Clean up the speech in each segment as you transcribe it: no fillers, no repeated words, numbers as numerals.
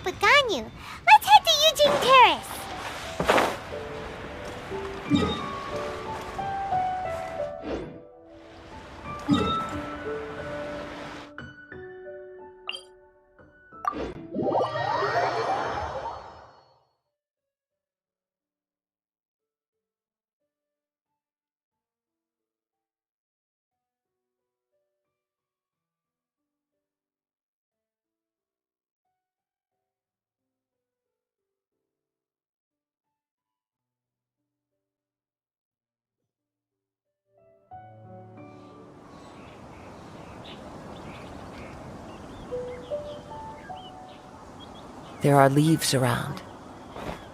with Ganyu. Let's head to Eugene Terrace. There are leaves around,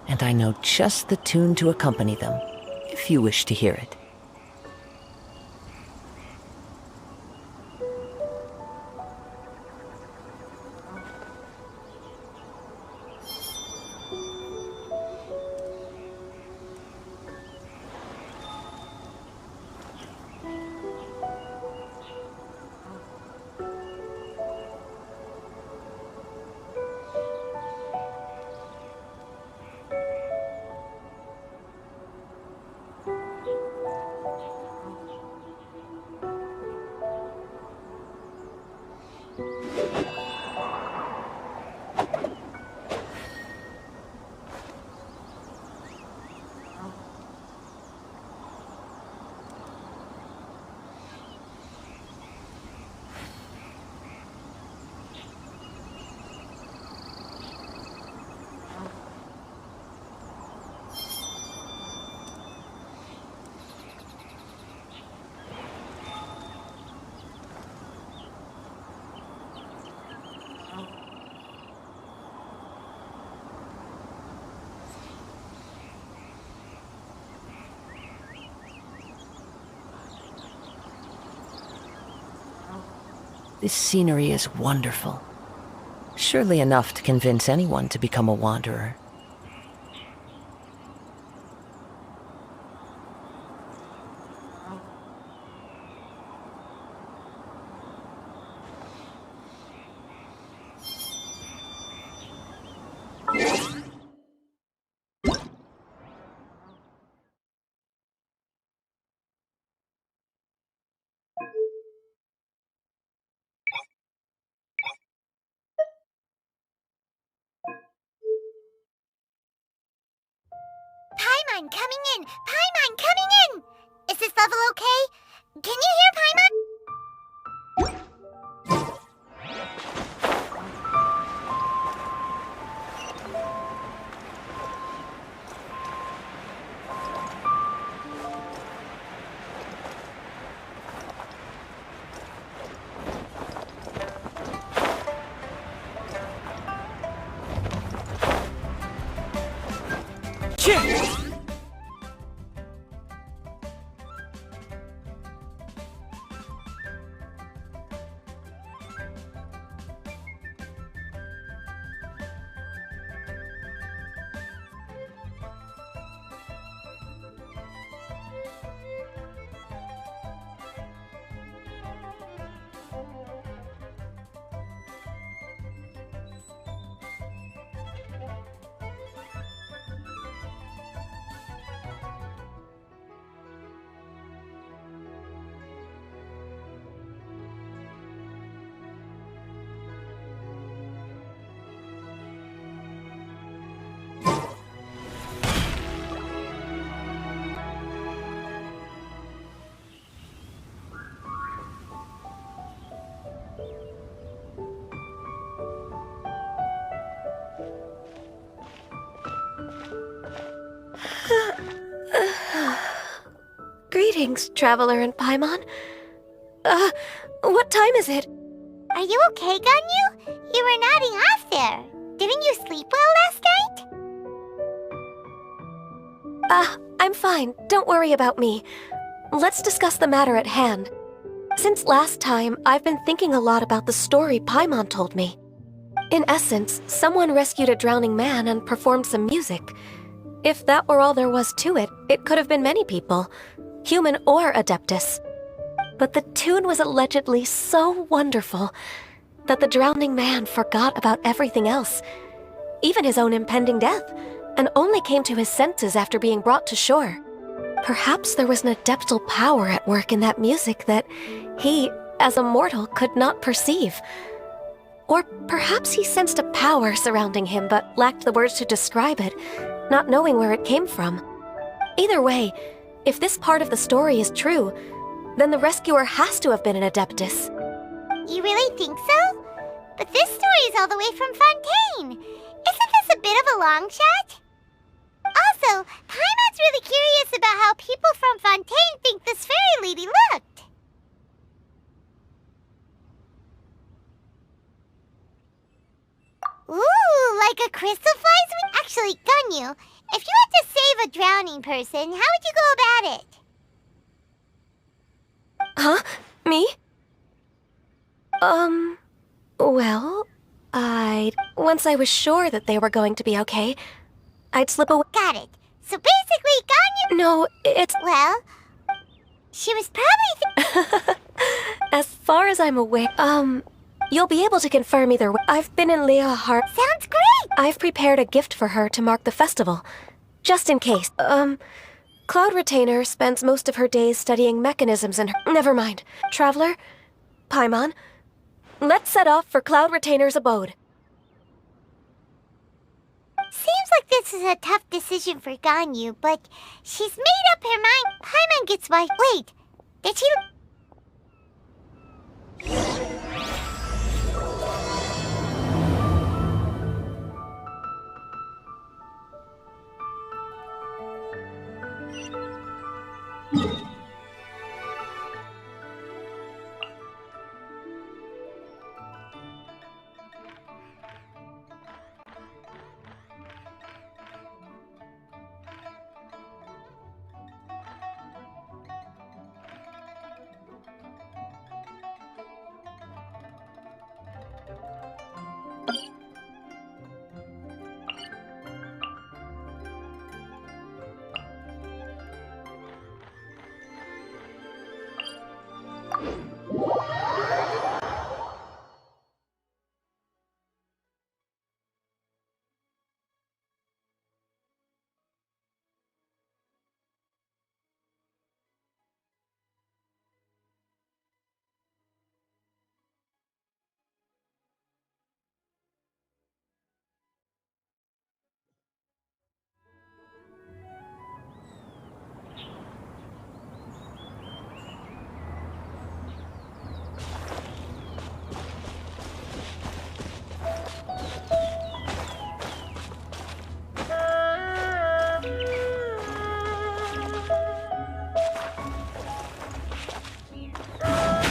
and I know just the tune to accompany them, if you wish to hear it. This scenery is wonderful. Surely enough to convince anyone to become a wanderer. Paimon coming in! Paimon coming in! Is this level okay? Can you hear Paimon? Greetings, Traveler and Paimon. What time is it? Are you okay, Ganyu? You were nodding off there. Didn't you sleep well last night? I'm fine. Don't worry about me. Let's discuss the matter at hand. Since last time, I've been thinking a lot about the story Paimon told me. In essence, someone rescued a drowning man and performed some music. If that were all there was to it, it could have been many people, human or Adeptus. But the tune was allegedly so wonderful that the drowning man forgot about everything else even his own impending death, and only came to his senses after being brought to shore. Perhaps there was an adeptal power at work in that music that he, as a mortal, could not perceive. Or perhaps he sensed a power surrounding him but lacked the words to describe it, not knowing where it came from. Either way, if this part of the story is true, then the rescuer has to have been an adeptus. You really think so? But this story is all the way from Fontaine. Isn't this a bit of a long shot? Also, Paimon's really curious about how people from Fontaine think this fairy lady looked. Ooh, like a crystal fly's wing? Actually, Ganyu, if you had to save a drowning person, how would you go about it? Huh? Me? Well, once I was sure that they were going to be okay, I'd slip away. Got it. So basically, Ganyu... No, it's... Well, she was probably... As far as I'm aware, you'll be able to confirm either way. I've been in Liyue Heart. Sounds great! I've prepared a gift for her to mark the festival, just in case. Cloud Retainer spends most of her days studying mechanisms in her... Never mind. Traveler, Paimon, let's set off for Cloud Retainer's abode. Seems like this is a tough decision for Ganyu, but she's made up her mind. Paimon gets why... Wait, did she...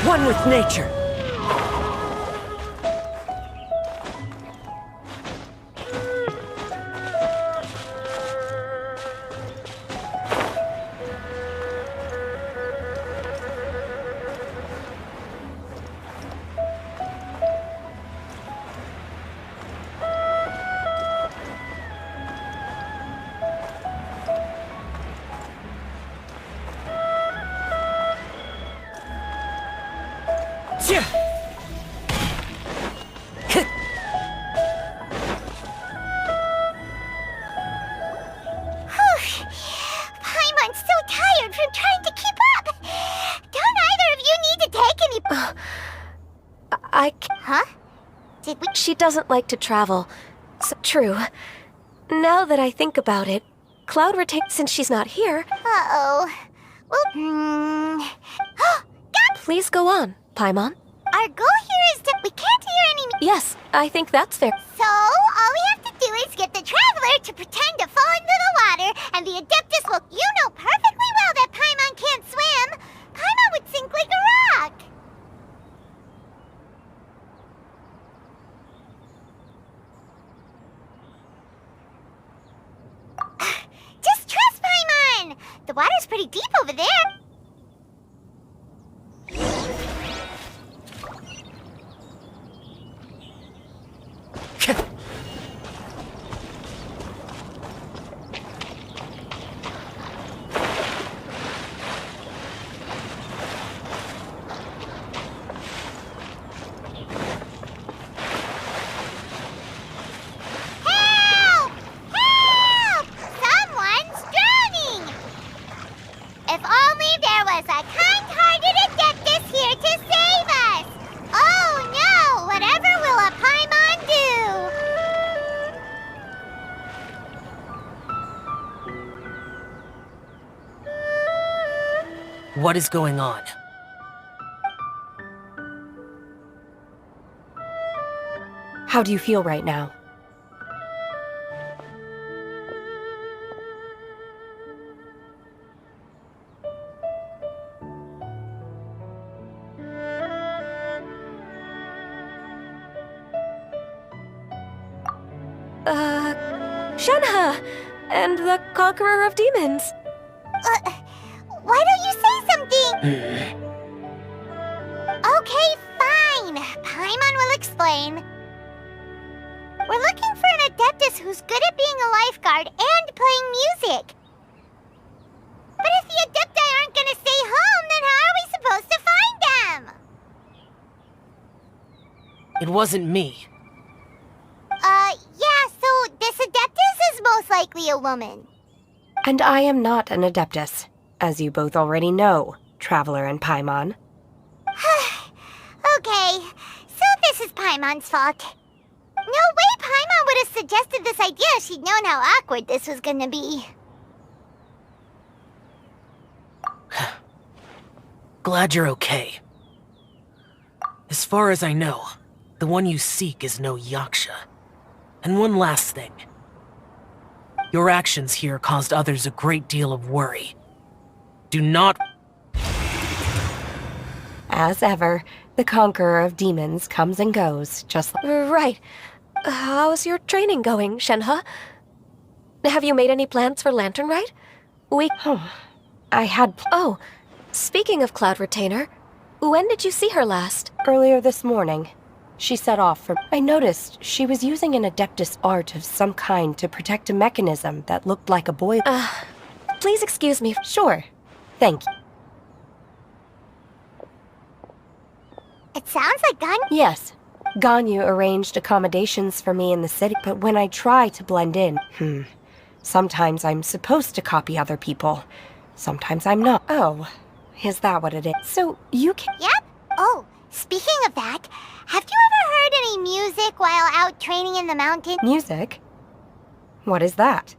One with nature. Paimon's so tired from trying to keep up. Don't either of you need to take any... Huh? Did we... She doesn't like to travel. So, true. Now that I think about it, Cloud Retainer, since she's not here... Uh-oh. Well, Please go on, Paimon. Our goal here is to... We can't hear any... Yes, I think that's fair. So, all we have to do is get the Traveler to pretend to fall into the water, and the Adeptus will... You know perfectly well that Paimon can't swim. Paimon would sink like a rock. Just trust Paimon! The water's pretty deep over there. What is going on? How do you feel right now? Shenhe! And the Conqueror of Demons! Why don't you say something? Okay, fine. Paimon will explain. We're looking for an Adeptus who's good at being a lifeguard and playing music. But if the Adepti aren't gonna stay home, then how are we supposed to find them? It wasn't me. Yeah, so this Adeptus is most likely a woman. And I am not an Adeptus, as you both already know, Traveler and Paimon. Okay, so this is Paimon's fault. No way Paimon would have suggested this idea if she'd known how awkward this was gonna be. Glad you're okay. As far as I know, the one you seek is no Yaksha. And one last thing. Your actions here caused others a great deal of worry. Do not... As ever, the Conqueror of Demons comes and goes, just like... Right. How's your training going, Shenhe? Have you made any plans for Lantern Rite? I had... Oh, speaking of Cloud Retainer, when did you see her last? Earlier this morning. She set off from... I noticed she was using an Adeptus art of some kind to protect a mechanism that looked like a boiler. Please excuse me. Sure. Thank you. It sounds like Gun. Yes. Ganyu arranged accommodations for me in the city, but when I try to blend in, sometimes I'm supposed to copy other people. Sometimes I'm not. Oh, is that what it is? So you can... Yep. Oh, speaking of that, have you ever heard any music while out training in the mountain? Music? What is that?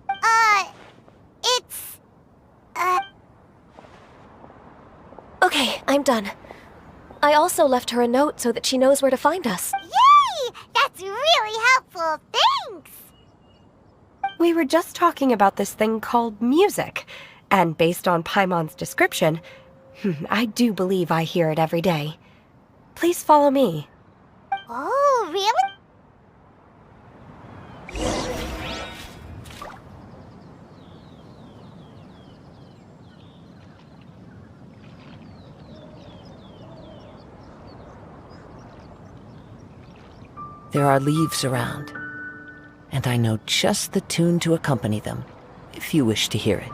It's... Okay, I'm done. I also left her a note so that she knows where to find us. Yay! That's really helpful. Thanks! We were just talking about this thing called music, and based on Paimon's description, I do believe I hear it every day. Please follow me. Oh, really? There are leaves around, and I know just the tune to accompany them, if you wish to hear it.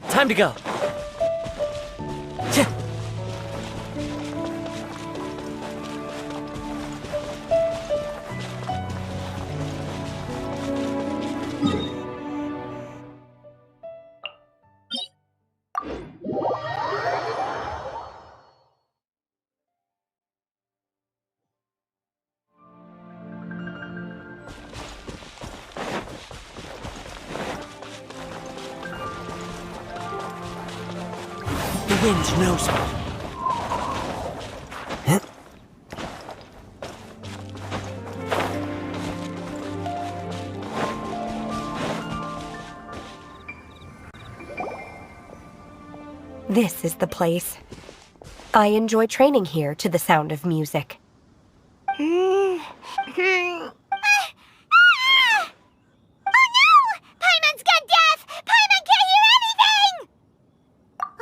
Time to go. The wind knows me. This is the place. I enjoy training here to the sound of music. Oh no! Paimon's gone deaf! Paimon can't hear anything!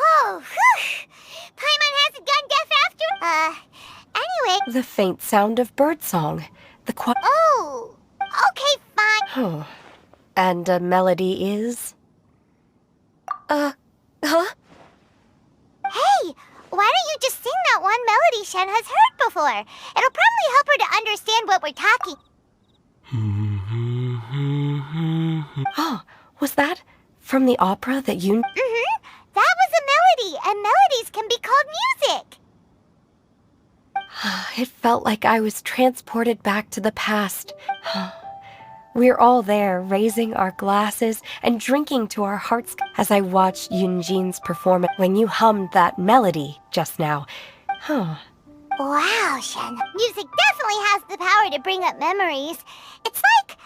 Oh, whew! Paimon hasn't gone deaf after... Anyway... The faint sound of birdsong. The Oh! Okay, fine. Oh. And a melody is... Huh? Hey! Why don't you just sing that one melody Shen has heard before? It'll probably help her to understand what we're talking... Oh, was that From the opera that you... Mm-hmm. That was a melody, and melodies can be called music. It felt like I was transported back to the past. We're all there, raising our glasses and drinking to our hearts as I watched Yunjin's performance when you hummed that melody just now. Wow, Shen. Music definitely has the power to bring up memories. It's like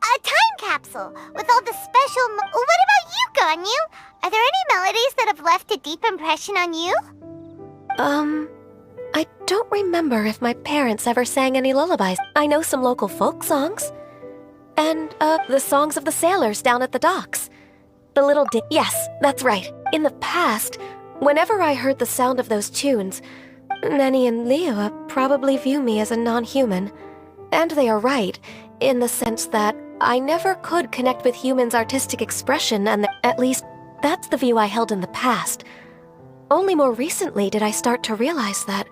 a time capsule with all the special... What about you, Ganyu? Are there any melodies that have left a deep impression on you? I don't remember if my parents ever sang any lullabies. I know some local folk songs. And, the songs of the sailors down at the docks. The little Yes, that's right. In the past, whenever I heard the sound of those tunes, Nenny and Liyue probably view me as a non-human. And they are right, in the sense that I never could connect with humans' artistic expression, and at least that's the view I held in the past. Only more recently did I start to realize that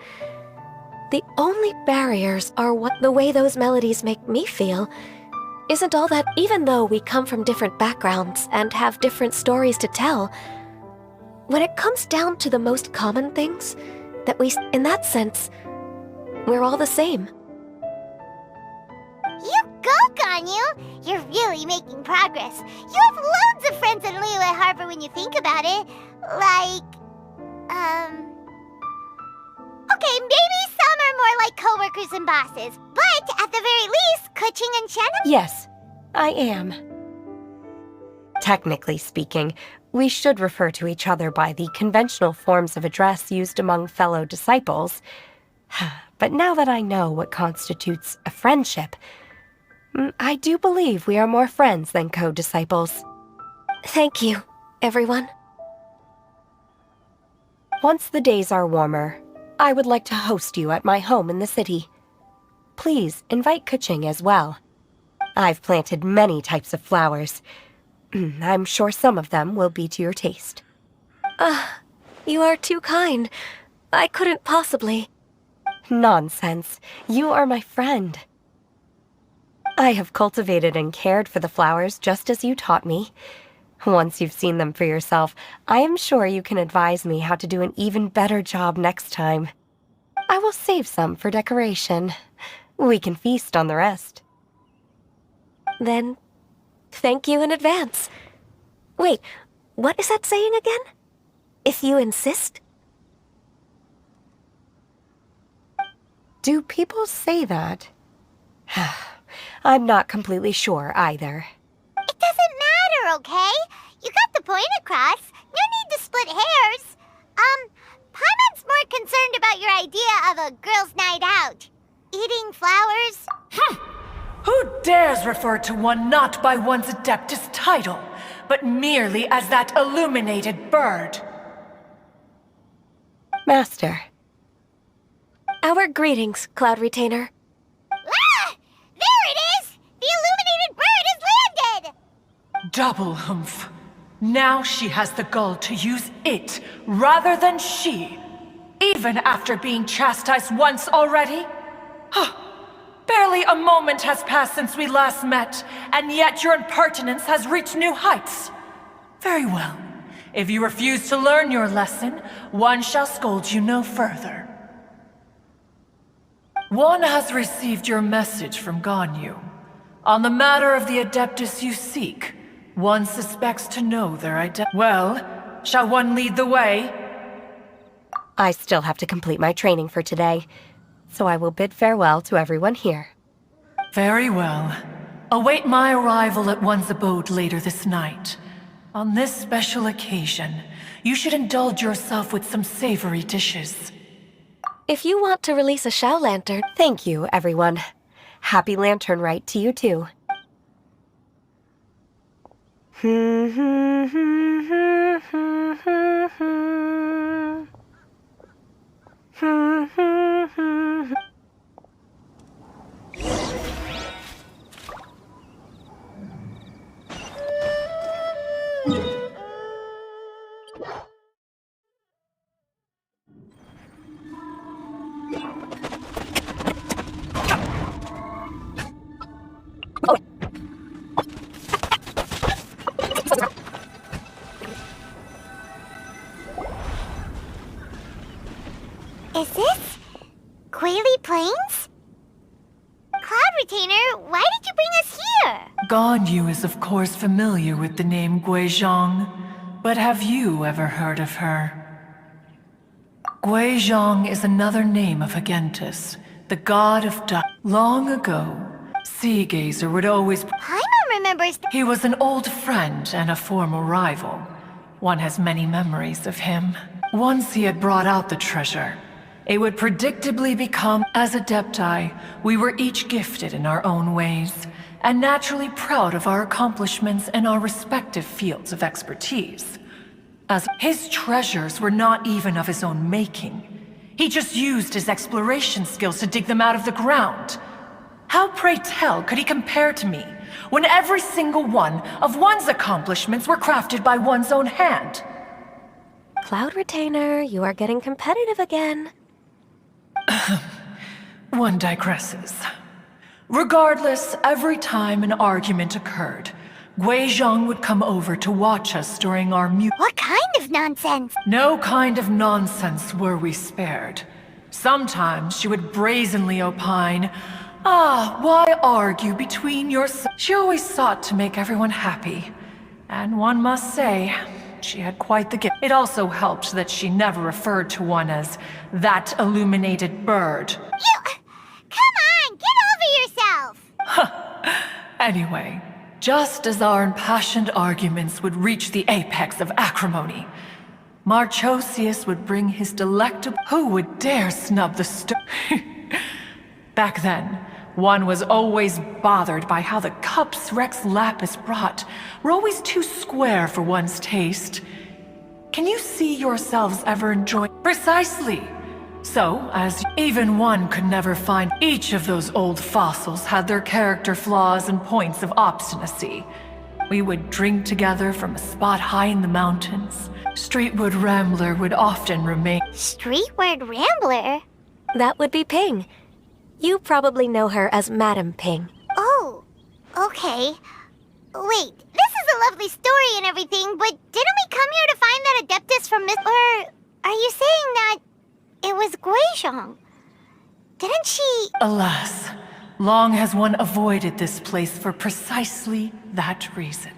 the only barriers are the way those melodies make me feel. Isn't all that, even though we come from different backgrounds and have different stories to tell, when it comes down to the most common things, in that sense, we're all the same. You go, Ganyu! You're really making progress. You have loads of friends in Liyue Harbor when you think about it. Like, Okay, maybe some are more like coworkers and bosses, but at the very least, Kuching and Shen... Yes, I am. Technically speaking, we should refer to each other by the conventional forms of address used among fellow disciples. But now that I know what constitutes a friendship, I do believe we are more friends than co-disciples. Thank you, everyone. Once the days are warmer, I would like to host you at my home in the city. Please invite Kuching as well. I've planted many types of flowers. I'm sure some of them will be to your taste. You are too kind. I couldn't possibly... Nonsense. You are my friend. I have cultivated and cared for the flowers just as you taught me. Once you've seen them for yourself, I am sure you can advise me how to do an even better job next time. I will save some for decoration. We can feast on the rest. Then, thank you in advance. Wait, what is that saying again? If you insist? Do people say that? I'm not completely sure either. It doesn't matter, okay? You got the point across. No need to split hairs. Paimon's more concerned about your idea of a girls' night out. Eating flowers? Who dares refer to one not by one's Adeptus title, but merely as that illuminated bird? Master. Our greetings, Cloud Retainer. Ah! There it is! The illuminated bird has landed! Double humph. Now she has the gall to use it rather than she, even after being chastised once already? Barely a moment has passed since we last met, and yet your impertinence has reached new heights. Very well. If you refuse to learn your lesson, one shall scold you no further. One has received your message from Ganyu. On the matter of the Adeptus you seek, one suspects to know their identity. Well, shall one lead the way? I still have to complete my training for today, so I will bid farewell to everyone here. Very well. Await my arrival at one's abode later this night. On this special occasion, you should indulge yourself with some savory dishes. If you want to release a Xiao Lantern... Thank you, everyone. Happy Lantern Rite to you too. Guili Plains? Cloud Retainer, why did you bring us here? Ganyu is of course familiar with the name Guizhong, but have you ever heard of her? Guizhong is another name of Agentis, the god of duck. Long ago, Sea Gazer would always... Paimon remembers... He was an old friend and a former rival. One has many memories of him. Once he had brought out the treasure, it would predictably become... As Adepti, we were each gifted in our own ways, and naturally proud of our accomplishments in our respective fields of expertise. As his treasures were not even of his own making. He just used his exploration skills to dig them out of the ground. How, pray tell, could he compare to me, when every single one of one's accomplishments were crafted by one's own hand? Cloud Retainer, you are getting competitive again. One digresses. Regardless, every time an argument occurred, Guizhong would come over to watch us during our What kind of nonsense? No kind of nonsense were we spared. Sometimes she would brazenly opine, why argue between yourselves? She always sought to make everyone happy. And one must say, she had quite the gift. It also helped that she never referred to one as that illuminated bird. Come on, get over yourself! Anyway, just as our impassioned arguments would reach the apex of acrimony, Marchosius would bring his delectable... Who would dare snub the Back then, one was always bothered by how the cups Rex Lapis brought were always too square for one's taste. Can you see yourselves ever enjoying... Precisely! So, as even one could never find, each of those old fossils had their character flaws and points of obstinacy. We would drink together from a spot high in the mountains. Streetwood Rambler would often remain... Streetward Rambler? That would be Ping. You probably know her as Madam Ping. Oh, okay. Wait, this is a lovely story and everything, but didn't we come here to find that Adeptus from Miss... Or are you saying that it was Guizhong? Didn't she... Alas, long has one avoided this place for precisely that reason.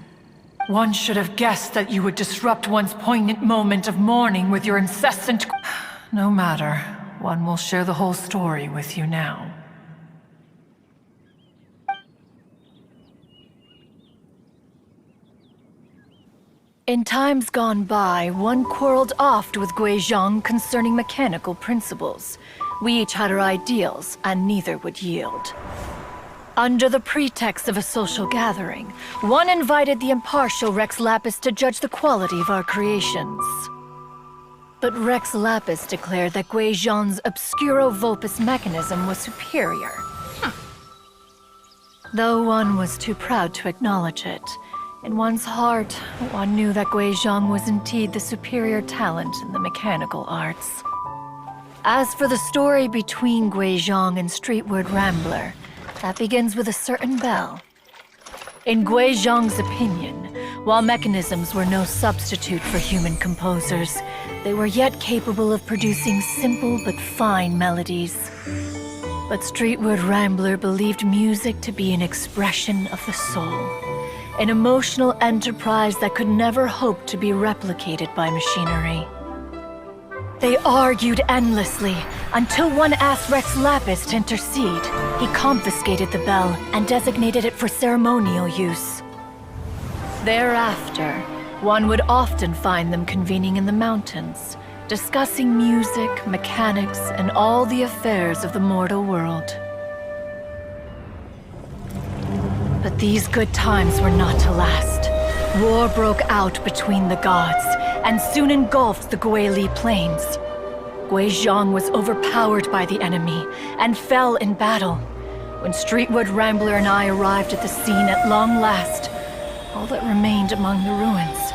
One should have guessed that you would disrupt one's poignant moment of mourning with your incessant... No matter, one will share the whole story with you now. In times gone by, one quarreled oft with Guizhong concerning mechanical principles. We each had our ideals, and neither would yield. Under the pretext of a social gathering, one invited the impartial Rex Lapis to judge the quality of our creations. But Rex Lapis declared that Guizhong's Obscuro Vulpus mechanism was superior. Though one was too proud to acknowledge it, in one's heart, one knew that Guizhong was indeed the superior talent in the mechanical arts. As for the story between Guizhong and Streetward Rambler, that begins with a certain bell. In Guizhong's opinion, while mechanisms were no substitute for human composers, they were yet capable of producing simple but fine melodies. But Streetward Rambler believed music to be an expression of the soul. An emotional enterprise that could never hope to be replicated by machinery. They argued endlessly, until one asked Rex Lapis to intercede. He confiscated the bell and designated it for ceremonial use. Thereafter, one would often find them convening in the mountains, discussing music, mechanics, and all the affairs of the mortal world. But these good times were not to last. War broke out between the gods, and soon engulfed the Liyue Plains. Guizhong was overpowered by the enemy, and fell in battle. When Streetwood Rambler and I arrived at the scene at long last, all that remained among the ruins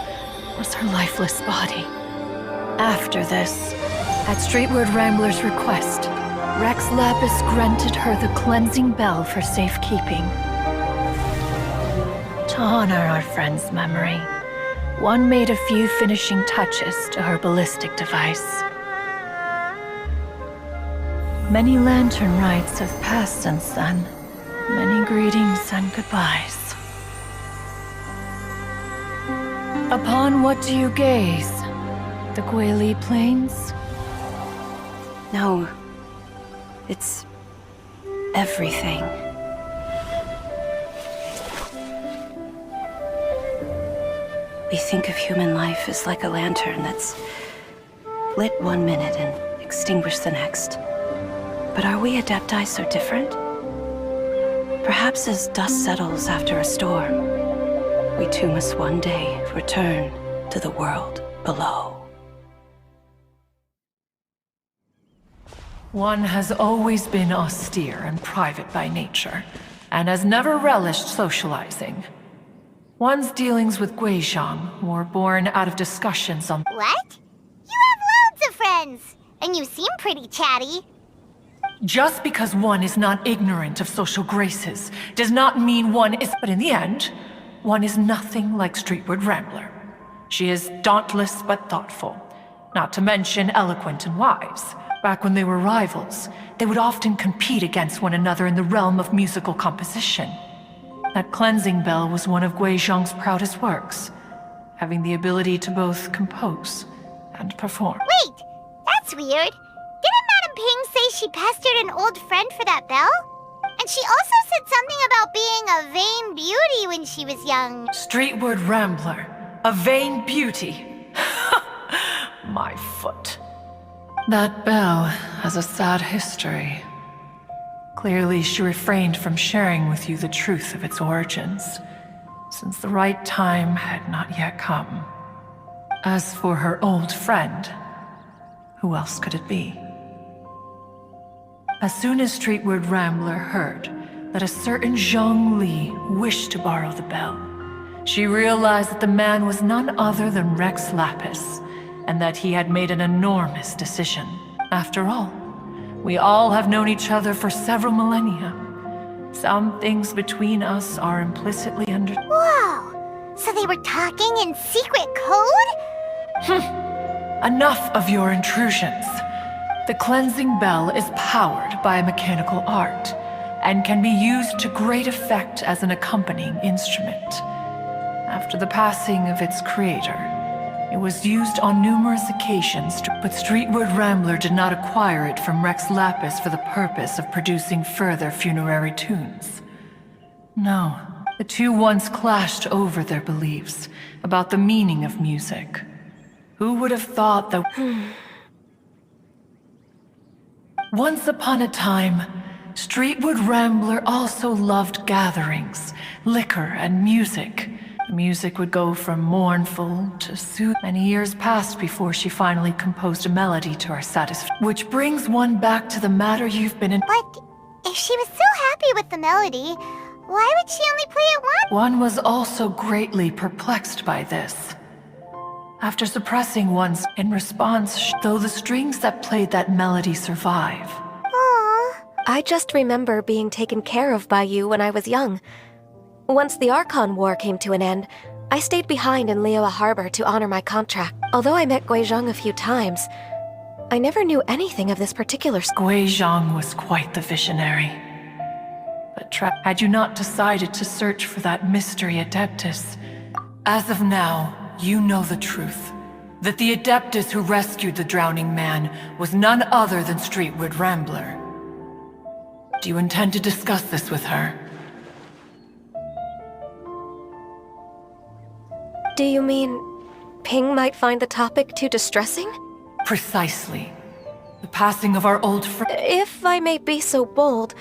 was her lifeless body. After this, at Streetwood Rambler's request, Rex Lapis granted her the cleansing bell for safekeeping. To honor our friend's memory, one made a few finishing touches to her ballistic device. Many lantern rites have passed since then. Many greetings and goodbyes. Upon what do you gaze? The Guili Plains? No. It's everything. We think of human life as like a lantern that's lit one minute and extinguished the next. But are we Adepti so different? Perhaps as dust settles after a storm, we too must one day return to the world below. One has always been austere and private by nature, and has never relished socializing. One's dealings with Guizhong were born out of discussions on— What? You have loads of friends, and you seem pretty chatty. Just because one is not ignorant of social graces does not mean one is— But in the end, one is nothing like Streetward Rambler. She is dauntless but thoughtful, not to mention eloquent and wise. Back when they were rivals, they would often compete against one another in the realm of musical composition. That cleansing bell was one of Guizhong's proudest works, having the ability to both compose and perform. Wait, that's weird. Didn't Madame Ping say she pestered an old friend for that bell? And she also said something about being a vain beauty when she was young. Streetward Rambler, a vain beauty. My foot. That bell has a sad history. Clearly, she refrained from sharing with you the truth of its origins, since the right time had not yet come. As for her old friend, who else could it be? As soon as Streetward Rambler heard that a certain Zhang Li wished to borrow the bell, she realized that the man was none other than Rex Lapis, and that he had made an enormous decision. After all, we all have known each other for several millennia. Some things between us are implicitly understood. Whoa! So they were talking in secret code? Enough of your intrusions. The cleansing bell is powered by a mechanical art, and can be used to great effect as an accompanying instrument. After the passing of its creator, it was used on numerous occasions, but Streetward Rambler did not acquire it from Rex Lapis for the purpose of producing further funerary tunes. No, the two once clashed over their beliefs about the meaning of music. Who would have thought that— Once upon a time, Streetward Rambler also loved gatherings, liquor, and music. The music would go from mournful to soothing. Many years passed before she finally composed a melody to our satisfaction. Which brings one back to the matter you've been in— But if she was so happy with the melody, why would she only play it once? One was also greatly perplexed by this. After suppressing one's in response, though the strings that played that melody survive. Aww. I just remember being taken care of by you when I was young. Once the Archon War came to an end, I stayed behind in Liyue Harbor to honor my contract. Although I met Guizhong a few times, I never knew anything of this particular— Guizhong was quite the visionary. But had you not decided to search for that mystery Adeptus, as of now, you know the truth. That the Adeptus who rescued the drowning man was none other than Streetward Rambler. Do you intend to discuss this with her? Do you mean Ping might find the topic too distressing? Precisely. The passing of our old friend— If I may be so bold,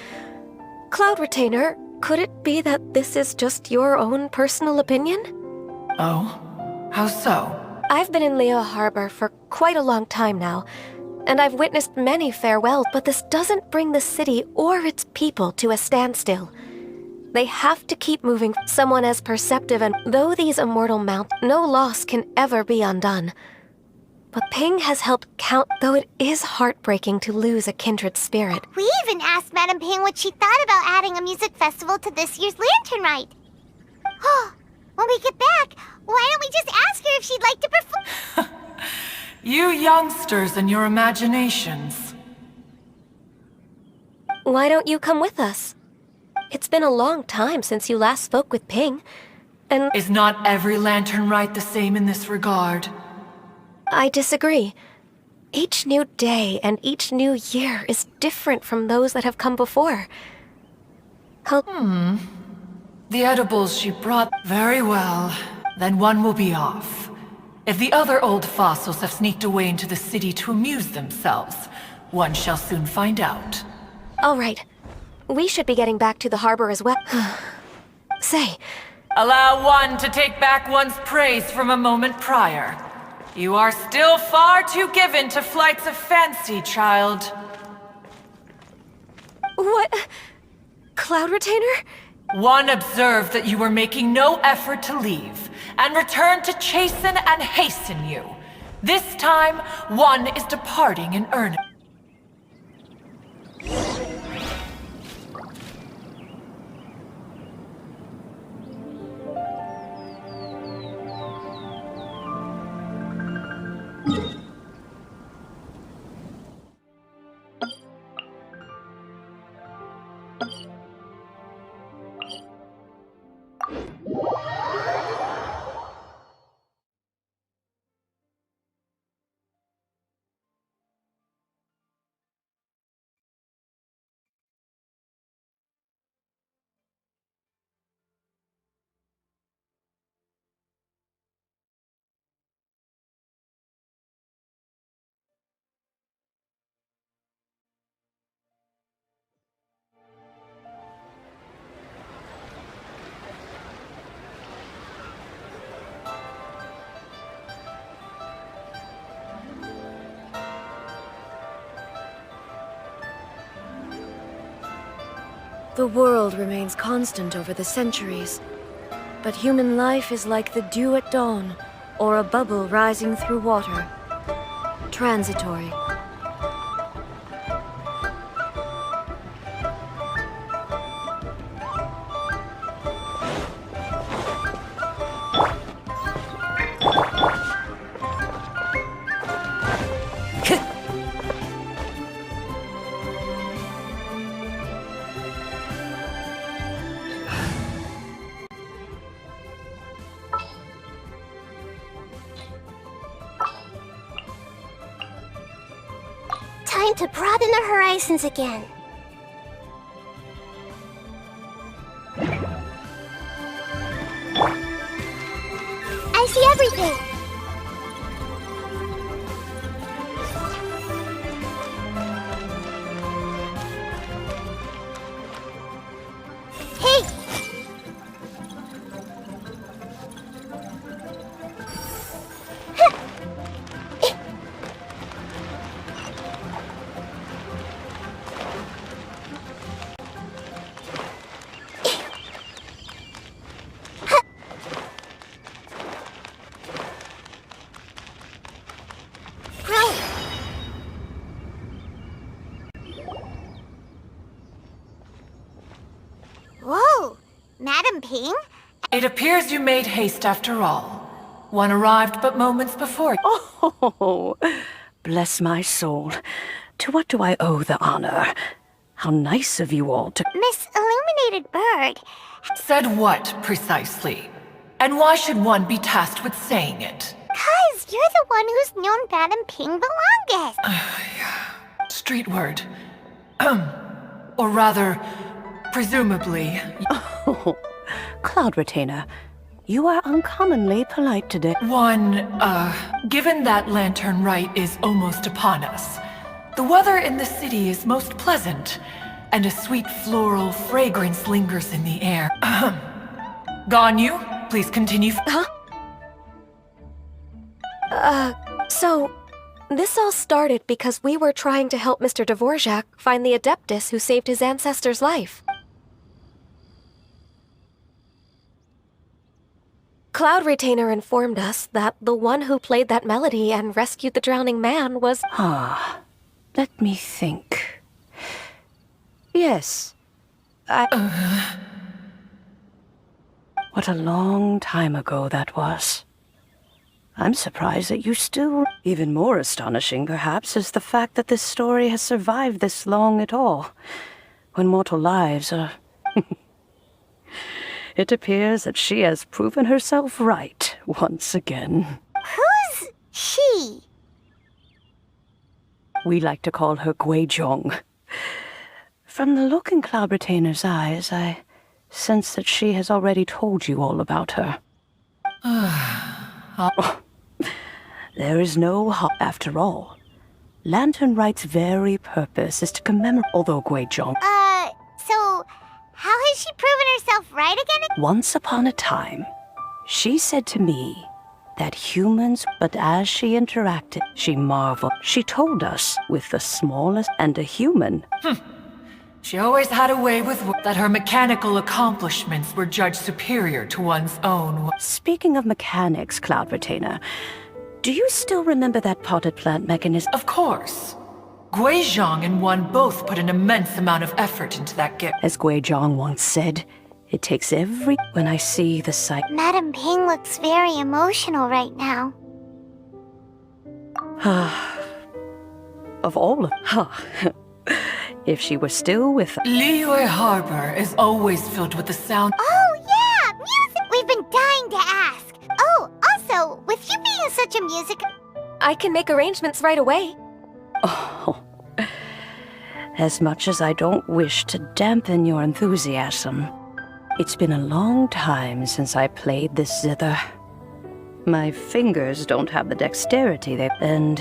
Cloud Retainer, could it be that this is just your own personal opinion? Oh? How so? I've been in Liyue Harbor for quite a long time now, and I've witnessed many farewells, but this doesn't bring the city or its people to a standstill. They have to keep moving. Someone as perceptive, and though these immortal mount, no loss can ever be undone. But Ping has helped count, though it is heartbreaking to lose a kindred spirit. We even asked Madame Ping what she thought about adding a music festival to this year's Lantern Rite. Oh, when we get back, why don't we just ask her if she'd like to perform? You youngsters and your imaginations. Why don't you come with us? It's been a long time since you last spoke with Ping, and Is not every Lantern Rite the same in this regard? I disagree. Each new day and each new year is different from those that have come before. The edibles she brought... Very well. Then one will be off. If the other old fossils have sneaked away into the city to amuse themselves, one shall soon find out. All right. We should be getting back to the harbor as well. Say, Allow one to take back one's praise from a moment prior. You are still far too given to flights of fancy, child. what? Cloud Retainer? One observed that you were making no effort to leave, and returned to chasten and hasten you. This time, one is departing in earnest. The world remains constant over the centuries, but human life is like the dew at dawn, or a bubble rising through water. Transitory. Time to broaden the horizons again. I see everything. Hey! Whoa! Madam Ping? It appears you made haste after all. One arrived but moments before. Oh, bless my soul. To what do I owe the honor? How nice of you all to... Miss Illuminated Bird. Said what, precisely? And why should one be tasked with saying it? 'Cause you're the one who's known Madam Ping the longest. Street word. Or rather, presumably... Oh, Cloud Retainer, you are uncommonly polite today. Given that Lantern Rite is almost upon us, the weather in the city is most pleasant, and a sweet floral fragrance lingers in the air. Ganyu, please continue. So, this all started because we were trying to help Mr. Dvorak find the Adeptus who saved his ancestor's life. Cloud Retainer informed us that the one who played that melody and rescued the drowning man was... Let me think. Yes. What a long time ago that was. I'm surprised that you still... Even more astonishing, perhaps, is the fact that this story has survived this long at all. when mortal lives are... It appears that she has proven herself right once again. Who's she? We like to call her Guizhong. From the look in Cloud Retainer's eyes, I sense that she has already told you all about her. There is no after all. Lantern Rite's very purpose is to commemorate, although Guizhong... So how has she proven herself right again? Once upon a time, she said to me that humans, but as she interacted, she marveled. She told us with the smallest and a human. She always had a way with that her mechanical accomplishments were judged superior to one's own. Speaking of mechanics, Cloud Retainer, do you still remember that potted plant mechanism? Of course. Guizhong and one both put an immense amount of effort into that gift. As Guizhong once said, it takes every... When I see the sight... Madame Ping looks very emotional right now. Of all of... If she were still with... Liyue Harbor is always filled with the sound... Oh, yeah! Music! We've been dying to ask. Oh, also, with you being such a music... I can make arrangements right away. Oh, as much as I don't wish to dampen your enthusiasm, it's been a long time since I played this zither. My fingers don't have the dexterity and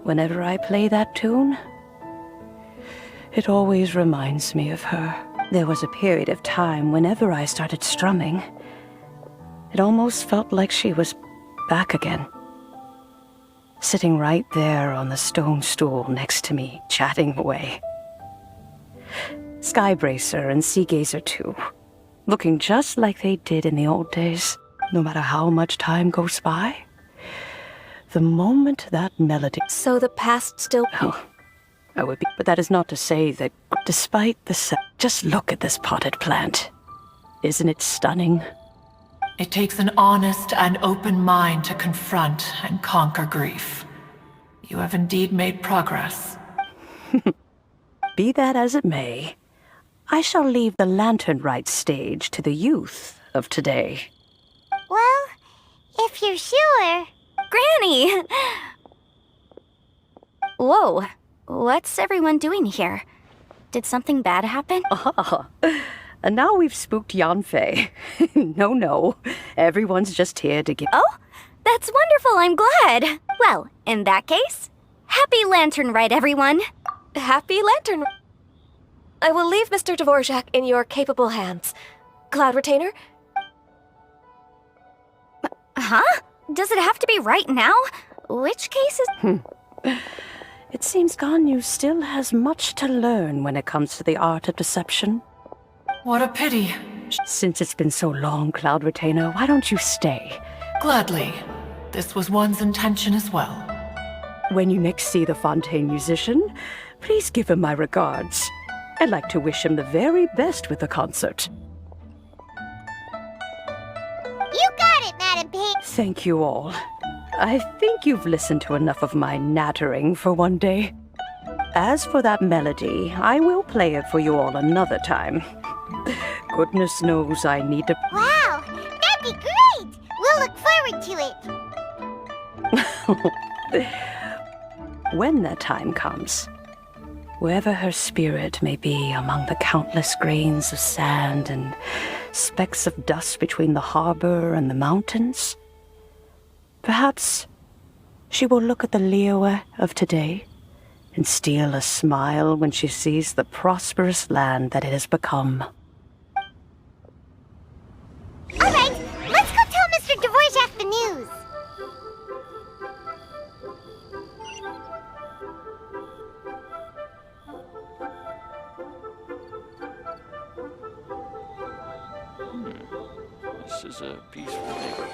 whenever I play that tune, it always reminds me of her. There was a period of time whenever I started strumming, it almost felt like she was back again. Sitting right there on the stone stool next to me, chatting away. Skybracer and Seagazer too, looking just like they did in the old days. No matter how much time goes by, the moment that melody... So the past still... Oh, I would be... But that is not to say that despite the... Just look at this potted plant. Isn't it stunning? It takes an honest and open mind to confront and conquer grief. You have indeed made progress. Be that as it may, I shall leave the Lantern Rite stage to the youth of today. Well, if you're sure... Granny! Whoa, what's everyone doing here? Did something bad happen? And now we've spooked Yanfei. No. Everyone's just here to give... Oh, that's wonderful, I'm glad. Well, in that case, happy Lantern Rite, everyone. Happy Lantern... I will leave Mr. Dvorak in your capable hands. Cloud Retainer? Huh? Does it have to be right now? Which case is... It seems Ganyu still has much to learn when it comes to the art of deception. What a pity. Since it's been so long, Cloud Retainer, why don't you stay? Gladly. This was one's intention as well. When you next see the Fontaine musician, please give him my regards. I'd like to wish him the very best with the concert. You got it, Madame Ping! Thank you all. I think you've listened to enough of my nattering for one day. As for that melody, I will play it for you all another time. Goodness knows I need to... Wow, that'd be great! We'll look forward to it. When that time comes, wherever her spirit may be among the countless grains of sand and specks of dust between the harbor and the mountains, perhaps she will look at the Liyue of today and steal a smile when she sees the prosperous land that it has become. All right, let's go tell Mr. Dvorak the news. This is a peaceful neighborhood.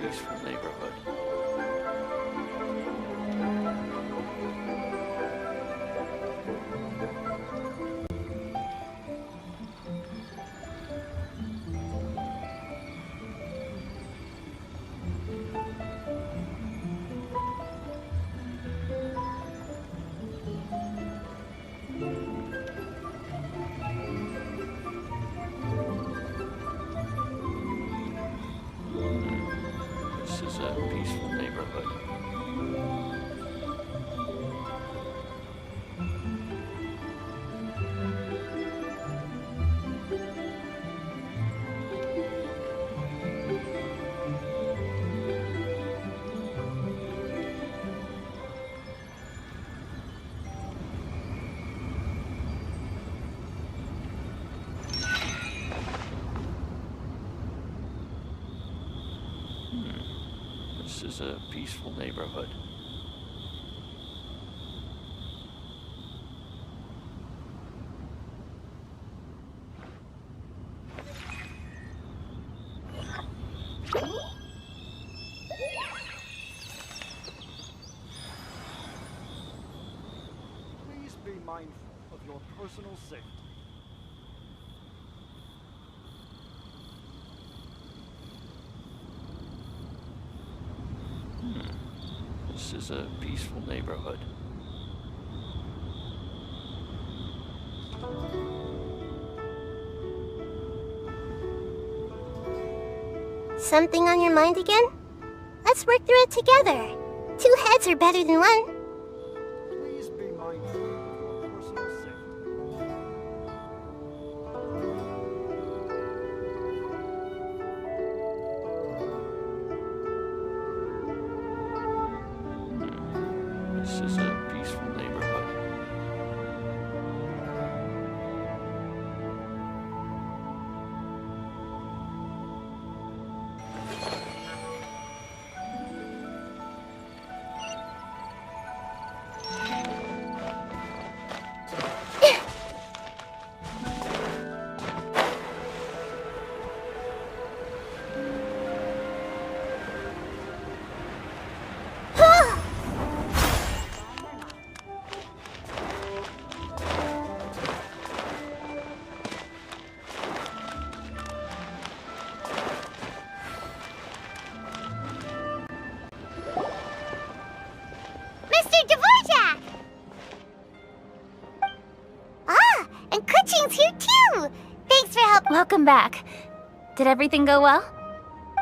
peaceful neighborhood. This is a peaceful neighborhood. This is a peaceful neighborhood. Please be mindful of your personal safety. This is a peaceful neighborhood. Something on your mind again? Let's work through it together. 2 heads are better than one. Please be mindful of your personal safety. This is a peaceful neighborhood. Mr. Dvorak! Ah, and Kuchin's here too! Thanks for help. Welcome back. Did everything go well?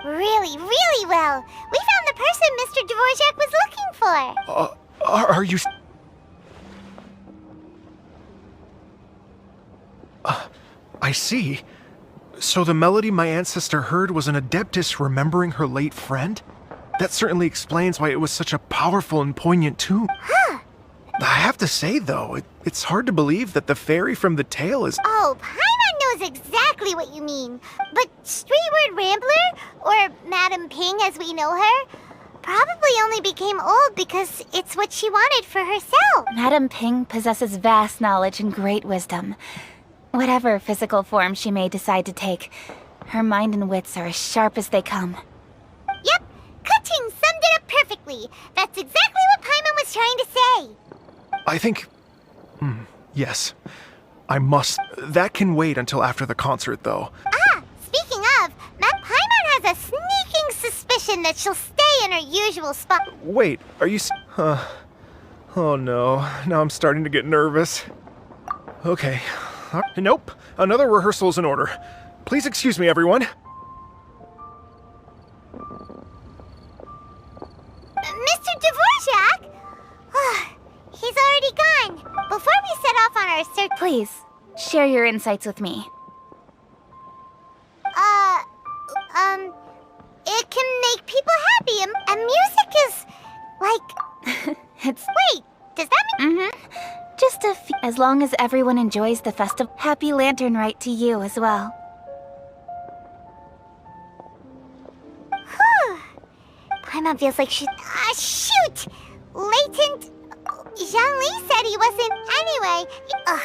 Really, really well. We found the person Mr. Dvorak was looking for. Are you... I see. So the melody my ancestor heard was an adeptus remembering her late friend? That certainly explains why it was such a powerful and poignant tune. I have to say, though, it's hard to believe that the fairy from the tale is... Oh, Paimon knows exactly what you mean. But Streetward Rambler, or Madam Ping as we know her, probably only became old because it's what she wanted for herself. Madam Ping possesses vast knowledge and great wisdom. Whatever physical form she may decide to take, her mind and wits are as sharp as they come. Yep, Kuching summed it up perfectly. That's exactly what Paimon was trying to say. I think... yes. I must... That can wait until after the concert, though. Ah, speaking of, Paimon has a sneaking suspicion that she'll stay in her usual spot. Wait, are you... Oh no, now I'm starting to get nervous. Okay. Nope, another rehearsal's in order. Please excuse me, everyone. Mr. Dvorak? He's already gone. Before we set off on our search... Please, share your insights with me. It can make people happy, and music is... like... It's... Wait, does that mean... Just as long as everyone enjoys the festival. Happy Lantern Rite to you as well. Paimon feels like she... shoot! Latent... Zhang-Li said he wasn't anyway. Ugh.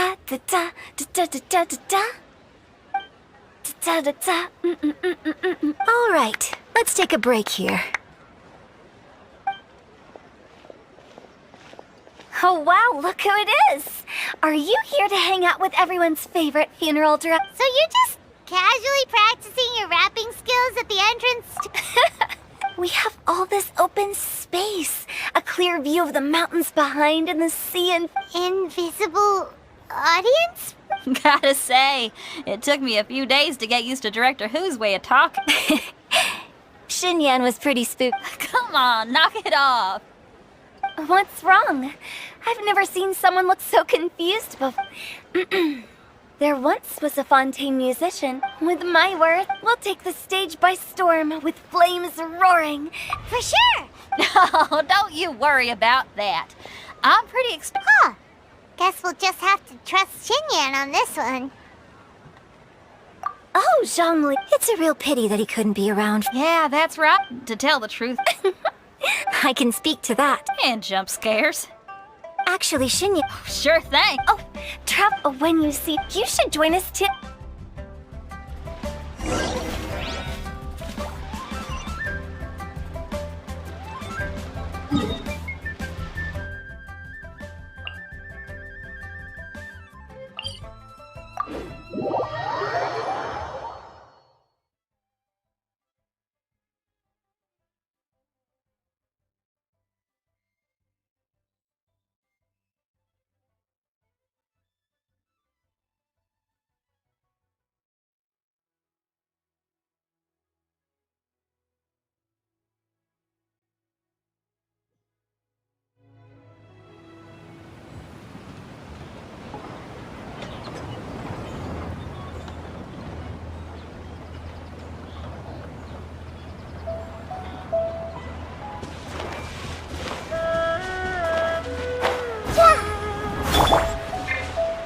da da da da da da da da. Da da da. All right, let's take a break here. Oh wow, look who it is! Are you here to hang out with everyone's favorite funeral director? So you're just casually practicing your rapping skills at the entrance? We have all this open space, a clear view of the mountains behind and the sea and... Invisible audience? Gotta say, it took me a few days to get used to Director Who's way of talking. Xinyan was pretty spooked. Come on, knock it off. What's wrong? I've never seen someone look so confused before. There once was a Fontaine musician. With my word, we'll take the stage by storm with flames roaring. For sure! No, don't you worry about that. I'm pretty Huh. Guess we'll just have to trust Xinyan on this one. Oh, Zhongli. It's a real pity that he couldn't be around. Yeah, that's right. To tell the truth. I can speak to that. And jump scares. Actually, Xinyan... Sure thing. Oh, Trav, when you see... You should join us too.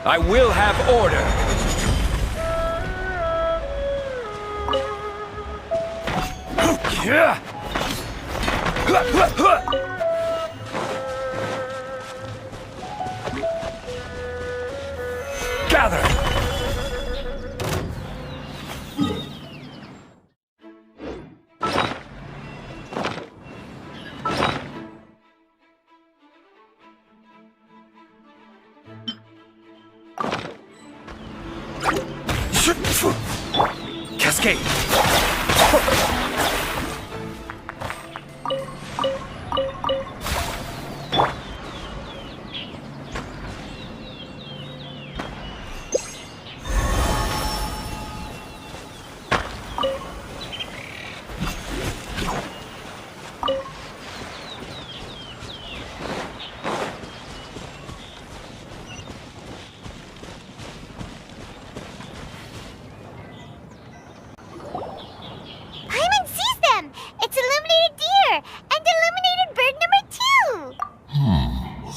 I will have order. Gather! Cascade!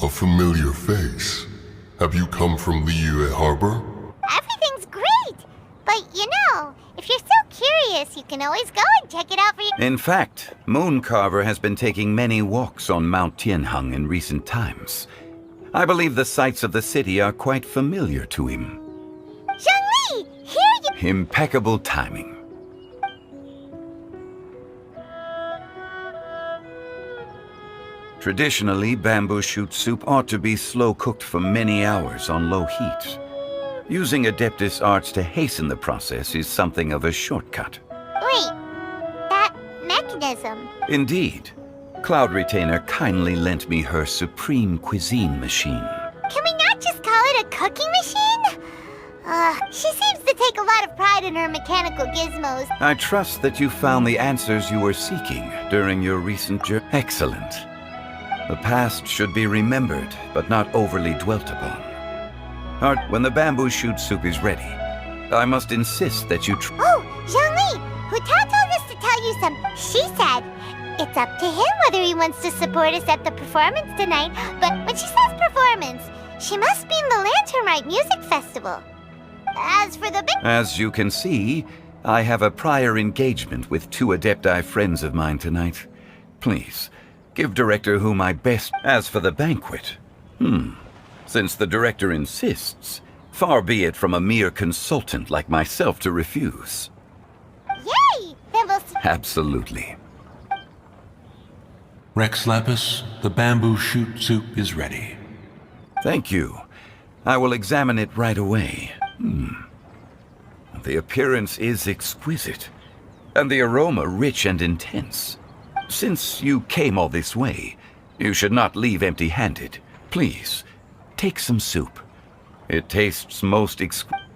A familiar face. Have you come from Liyue Harbor? Everything's great! But you know, if you're so curious, you can always go and check it out for yourself. In fact, Mooncarver has been taking many walks on Mount Tianheng in recent times. I believe the sights of the city are quite familiar to him. Zhongli! Here you... Impeccable timing. Traditionally, bamboo shoot soup ought to be slow-cooked for many hours on low heat. Using Adeptus arts to hasten the process is something of a shortcut. Wait, that mechanism... Indeed. Cloud Retainer kindly lent me her supreme cuisine machine. Can we not just call it a cooking machine? She seems to take a lot of pride in her mechanical gizmos. I trust that you found the answers you were seeking during your recent journey. Excellent. The past should be remembered, but not overly dwelt upon. When the bamboo shoot soup is ready, I must insist that you Oh, Zhongli! Huta told us to tell you something. She said it's up to him whether he wants to support us at the performance tonight, but when she says performance, she must mean the Lantern Rite Music Festival. As for the big... As you can see, I have a prior engagement with 2 Adepti friends of mine tonight. Please, give Director Who my best. As for the banquet, since the Director insists, Far be it from a mere consultant like myself to refuse. Yay! Then we'll see. Absolutely. Rex Lapis, the bamboo shoot soup is ready. Thank you. I will examine it right away. The appearance is exquisite, and the aroma rich and intense. Since you came all this way, you should not leave empty-handed. Please, take some soup. It tastes most exquisite.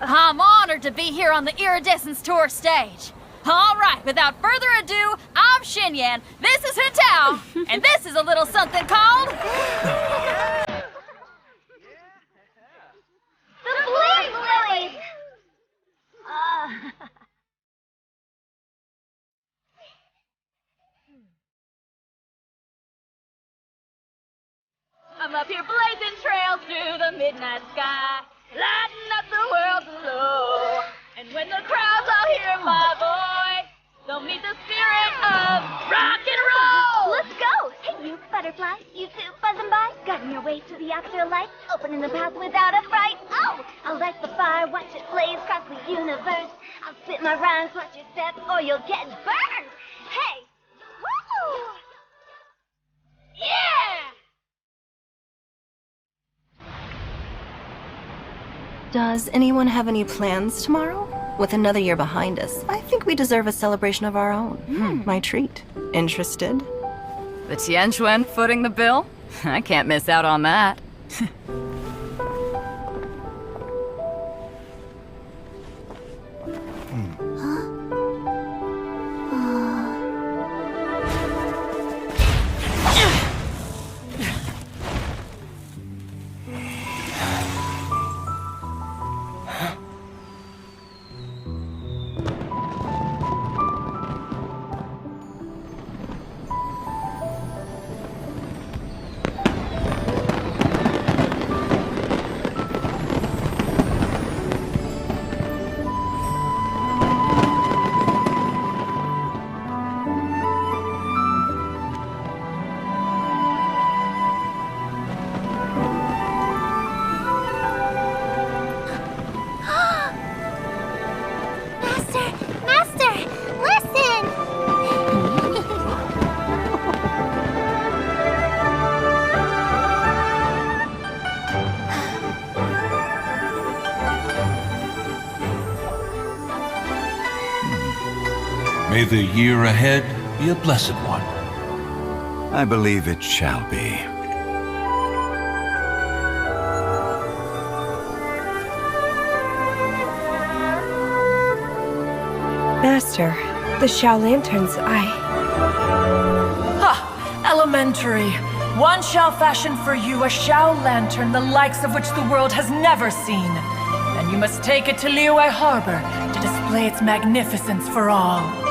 I'm honored to be here on the Iridescence Tour stage. All right, without further ado, I'm Xinyan, this is Hintao, and this is a little something called... The Flame Lilies! I'm up here blazing trails through the midnight sky, lighting up the world below. And when the crowds all hear my voice, they'll meet the spirit of rock and roll! Let's go! Hey, you butterflies, you two buzzing by, guiding your way to the afterlife, opening the path without a fright. Oh, I'll light the fire, watch it blaze across the universe. I'll spit my rhymes, watch your step, or you'll get burned. Hey, woo! Yeah! Does anyone have any plans tomorrow? With another year behind us, I think we deserve a celebration of our own. My treat. Interested? The Tianquan footing the bill? I can't miss out on that. May the year ahead be a blessed one. I believe it shall be. Master, the Xiao Lanterns, Elementary. One shall fashion for you a Xiao Lantern the likes of which the world has never seen. And you must take it to Liyue Harbor to display its magnificence for all.